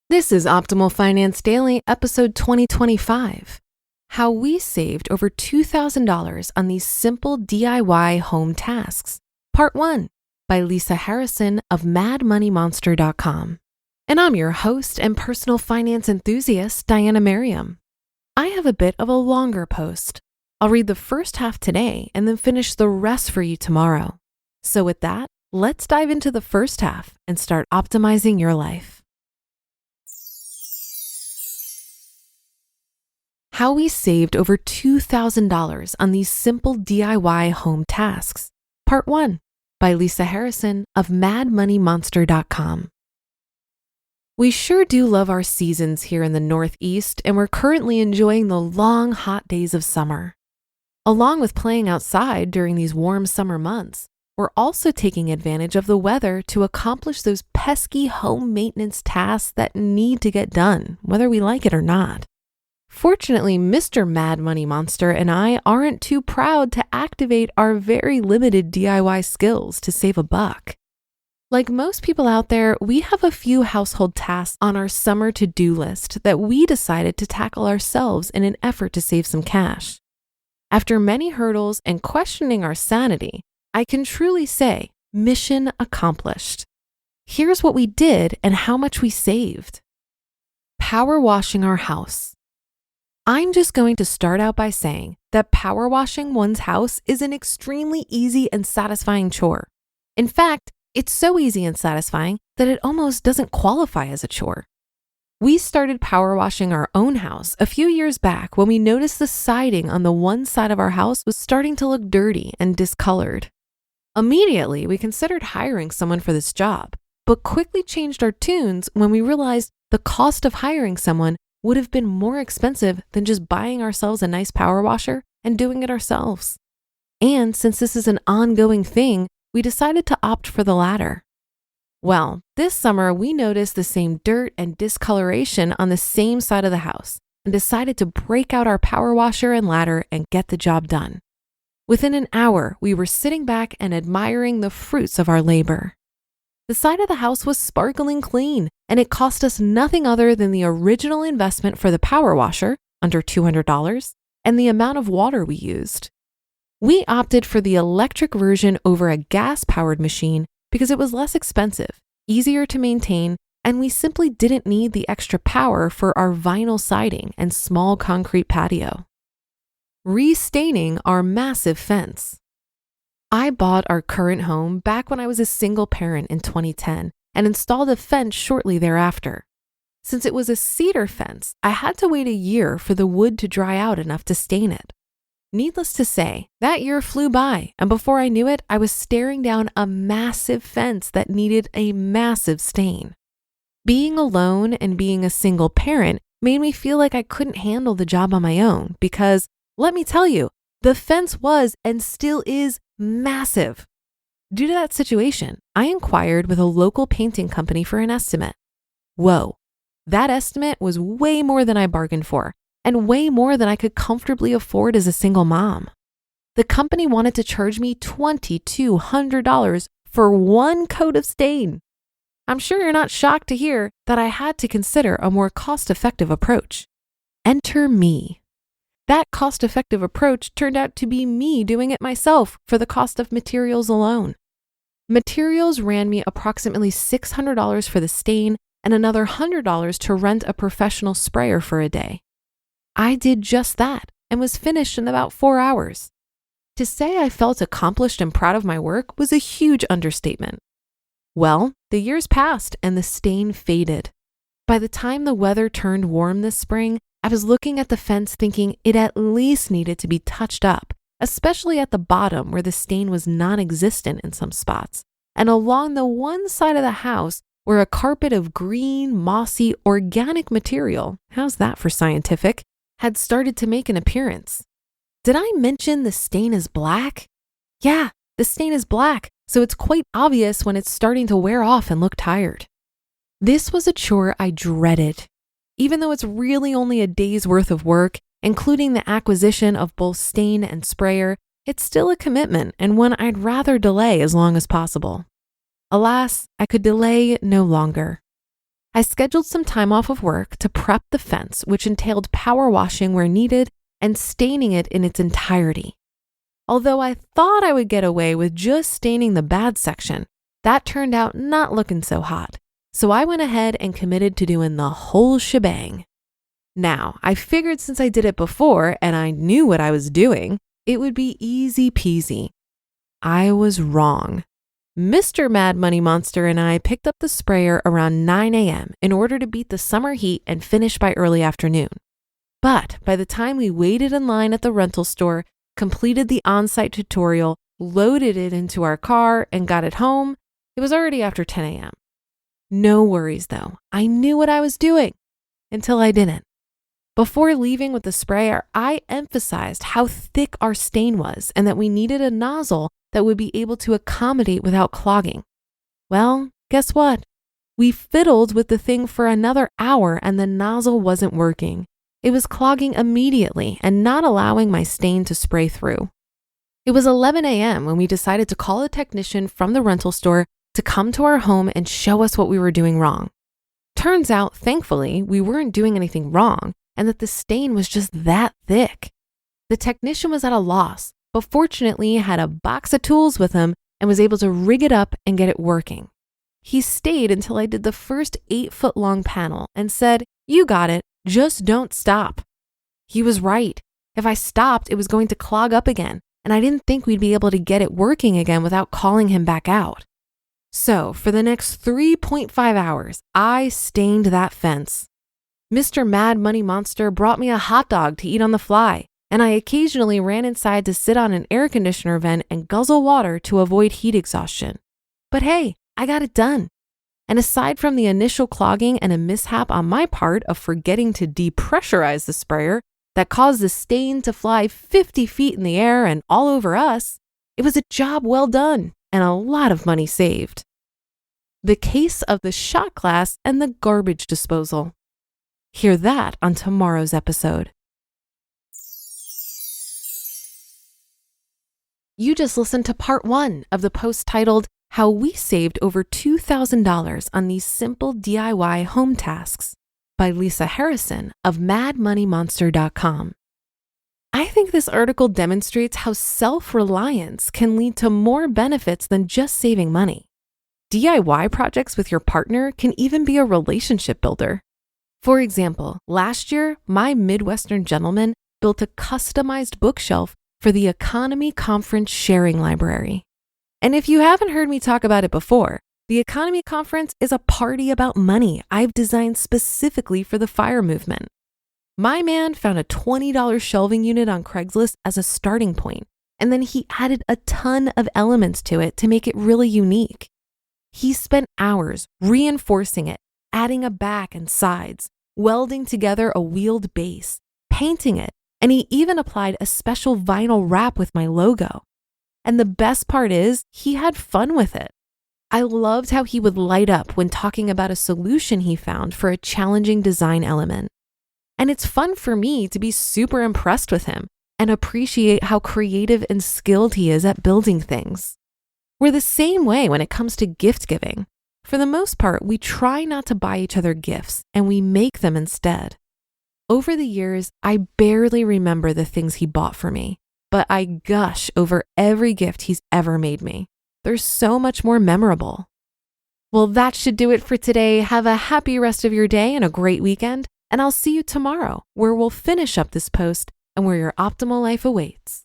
This is Optimal Finance Daily, episode 2025. How we saved over $2,000 on these simple DIY home tasks. Part 1 by Lisa Harrison of MadMoneyMonster.com. And I'm your host and personal finance enthusiast, Diana Merriam. I have a bit of a longer post. I'll read the first half today and then finish the rest for you tomorrow. So with that, let's dive into the first half and start optimizing your life. How we saved over $2,000 on these simple DIY home tasks. Part 1 by Lisa Harrison of MadMoneyMonster.com. We sure do love our seasons here in the Northeast, and we're currently enjoying the long, hot days of summer. Along with playing outside during these warm summer months, we're also taking advantage of the weather to accomplish those pesky home maintenance tasks that need to get done, whether we like it or not. Fortunately, Mr. Mad Money Monster and I aren't too proud to activate our very limited DIY skills to save a buck. Like most people out there, we have a few household tasks on our summer to-do list that we decided to tackle ourselves in an effort to save some cash. After many hurdles and questioning our sanity, I can truly say, mission accomplished. Here's what we did and how much we saved. Power washing our house. I'm just going to start out by saying that power washing one's house is an extremely easy and satisfying chore. In fact, it's so easy and satisfying that it almost doesn't qualify as a chore. We started power washing our own house a few years back when we noticed the siding on the one side of our house was starting to look dirty and discolored. Immediately, we considered hiring someone for this job, but quickly changed our tunes when we realized the cost of hiring someone would have been more expensive than just buying ourselves a nice power washer and doing it ourselves. And since this is an ongoing thing, we decided to opt for the latter. Well, this summer we noticed the same dirt and discoloration on the same side of the house and decided to break out our power washer and ladder and get the job done. Within an hour, we were sitting back and admiring the fruits of our labor. The side of the house was sparkling clean, and it cost us nothing other than the original investment for the power washer, under $200, and the amount of water we used. We opted for the electric version over a gas-powered machine because it was less expensive, easier to maintain, and we simply didn't need the extra power for our vinyl siding and small concrete patio. Restaining our massive fence. I bought our current home back when I was a single parent in 2010 and installed a fence shortly thereafter. Since it was a cedar fence, I had to wait a year for the wood to dry out enough to stain it. Needless to say, that year flew by, and before I knew it, I was staring down a massive fence that needed a massive stain. Being alone and being a single parent made me feel like I couldn't handle the job on my own because, let me tell you, the fence was and still is massive. Due to that situation, I inquired with a local painting company for an estimate. Whoa, that estimate was way more than I bargained for and way more than I could comfortably afford as a single mom. The company wanted to charge me $2,200 for one coat of stain. I'm sure you're not shocked to hear that I had to consider a more cost-effective approach. Enter me. That cost-effective approach turned out to be me doing it myself for the cost of materials alone. Materials ran me approximately $600 for the stain and another $100 to rent a professional sprayer for a day. I did just that and was finished in about 4 hours. To say I felt accomplished and proud of my work was a huge understatement. Well, the years passed and the stain faded. By the time the weather turned warm this spring, I was looking at the fence thinking it at least needed to be touched up, especially at the bottom where the stain was non-existent in some spots, and along the one side of the house where a carpet of green, mossy, organic material, how's that for scientific, had started to make an appearance. Did I mention the stain is black? Yeah, the stain is black, so it's quite obvious when it's starting to wear off and look tired. This was a chore I dreaded. Even though it's really only a day's worth of work, including the acquisition of both stain and sprayer, it's still a commitment and one I'd rather delay as long as possible. Alas, I could delay no longer. I scheduled some time off of work to prep the fence, which entailed power washing where needed and staining it in its entirety. Although I thought I would get away with just staining the bad section, that turned out not looking so hot. So I went ahead and committed to doing the whole shebang. Now, I figured since I did it before and I knew what I was doing, it would be easy peasy. I was wrong. Mr. Mad Money Monster and I picked up the sprayer around 9 a.m. in order to beat the summer heat and finish by early afternoon. But by the time we waited in line at the rental store, completed the on-site tutorial, loaded it into our car, and got it home, it was already after 10 a.m. No worries though. I knew what I was doing until I didn't. Before leaving with the sprayer, I emphasized how thick our stain was and that we needed a nozzle that would be able to accommodate without clogging. Well, guess what? We fiddled with the thing for another hour and the nozzle wasn't working. It was clogging immediately and not allowing my stain to spray through. It was 11 a.m. when we decided to call a technician from the rental store to come to our home and show us what we were doing wrong. Turns out, thankfully, we weren't doing anything wrong and that the stain was just that thick. The technician was at a loss, but fortunately had a box of tools with him and was able to rig it up and get it working. He stayed until I did the first 8-foot-long panel and said, "You got it, just don't stop." He was right. If I stopped, it was going to clog up again, and I didn't think we'd be able to get it working again without calling him back out. So for the next 3.5 hours, I stained that fence. Mr. Mad Money Monster brought me a hot dog to eat on the fly, and I occasionally ran inside to sit on an air conditioner vent and guzzle water to avoid heat exhaustion. But hey, I got it done. And aside from the initial clogging and a mishap on my part of forgetting to depressurize the sprayer that caused the stain to fly 50 feet in the air and all over us, it was a job well done and a lot of money saved. The case of the shot glass and the garbage disposal. Hear that on tomorrow's episode. You just listened to part 1 of the post titled, "How We Saved Over $2,000 on These Simple DIY Home Tasks" by Lisa Harrison of madmoneymonster.com. I think this article demonstrates how self-reliance can lead to more benefits than just saving money. DIY projects with your partner can even be a relationship builder. For example, last year, my Midwestern gentleman built a customized bookshelf for the Economy Conference Sharing Library. And if you haven't heard me talk about it before, the Economy Conference is a party about money I've designed specifically for the FIRE movement. My man found a $20 shelving unit on Craigslist as a starting point, and then he added a ton of elements to it to make it really unique. He spent hours reinforcing it, adding a back and sides, welding together a wheeled base, painting it, and he even applied a special vinyl wrap with my logo. And the best part is, he had fun with it. I loved how he would light up when talking about a solution he found for a challenging design element. And it's fun for me to be super impressed with him and appreciate how creative and skilled he is at building things. We're the same way when it comes to gift giving. For the most part, we try not to buy each other gifts and we make them instead. Over the years, I barely remember the things he bought for me, but I gush over every gift he's ever made me. They're so much more memorable. Well, that should do it for today. Have a happy rest of your day and a great weekend, and I'll see you tomorrow where we'll finish up this post and where your optimal life awaits.